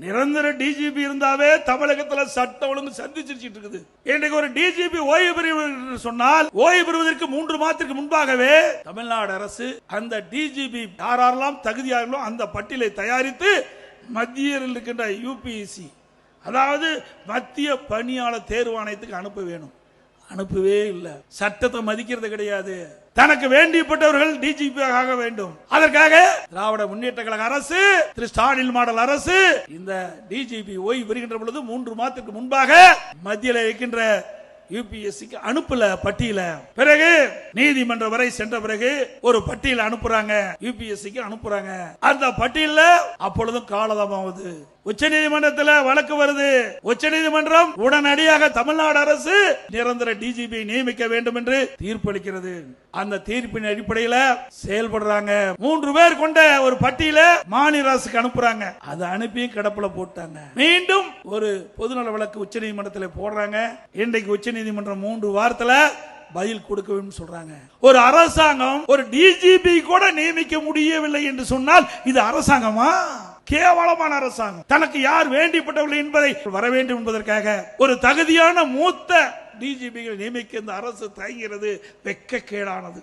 நிரந்தர டிஜிபி இருந்தாவே தமிழகத்தில் சட்ட ஒழுங்கு சந்திச்சிட்டு இருக்குது. இன்றைக்கு ஒரு டிஜிபி ஓய்வு பெறுவது சொன்னால் ஓய்வு பெறுவதற்கு 3 மாதத்திற்கு முன்பாகவே தமிழ்நாடு அரசு அந்த டிஜிபி யாரெல்லாம் தகுதியார்களோ அந்த பட்டியலை தயாரித்து மத்தியில் இருக்கின்ற யூபிஎஸ்சி, அதாவது மத்திய பணியாளர் தேர்வாணையத்துக்கு அனுப்ப வேணும். அனுப்பவே இல்லை. சட்டத்தை மதிக்கிறது கிடையாது. தனக்கு வேண்டியப்பட்டவர்கள் டிஜிபி ஆக வேண்டும். அதற்காக திராவிட முன்னேற்ற கழக அரசு, திரு ஸ்டாலின் மாடல் அரசு இந்த டிஜிபி ஓய்வு பெறுகின்ற பொழுது 3 மாதத்திற்கு முன்பாக மத்தியில் இருக்கின்ற யூபிஎஸ்சிக்கு அனுப்பல பட்டியல. பிறகு நீதிமன்றம் வரை சென்ற பிறகு ஒரு பட்டியல் அனுப்புறாங்க, யூபிஎஸ்சிக்கு அனுப்புறாங்க. அந்த பட்டியல அப்பொழுதும் காலதாமமாகுது. உச்ச நீதிமன்றத்தில் வழக்கு வருது. உச்ச நீதிமன்றம் உடனடியாக தமிழ்நாடு அரசு நிரந்தர டிஜிபி நியமிக்க வேண்டும் என்று தீர்ப்பளிக்கிறது. அந்த தீர்ப்பின் அடிப்படையில் செயல்படுறாங்க. 3 பேர் கொண்ட ஒரு பட்டியல மாநில அரசுக்கு அனுப்புறாங்க. அதை அனுப்பி கிடப்புல போட்டாங்க. மீண்டும் ஒரு பொதுநல வழக்கு உச்ச நீதிமன்றத்தில் போடுறாங்க. இன்றைக்கு உச்ச நீதிமன்றம் 3 வாரத்தில் பதில் கொடுக்க வேண்டும் சொல்றாங்க. ஒரு அரசாங்கம் ஒரு டிஜிபி கூட நியமிக்க முடியவில்லை என்று சொன்னால் இது அரசாங்கமா? கேவலமான அரசாங்கம். தனக்கு யார் வேண்டிப்பட்டவர்கள் என்பதை வர வேண்டும் என்பதற்காக ஒரு தகுதியான மூத்த டிஜிபிகள் நியமிக்க இந்த அரசு தயங்குகிறது. வெட்கக்கேடானது.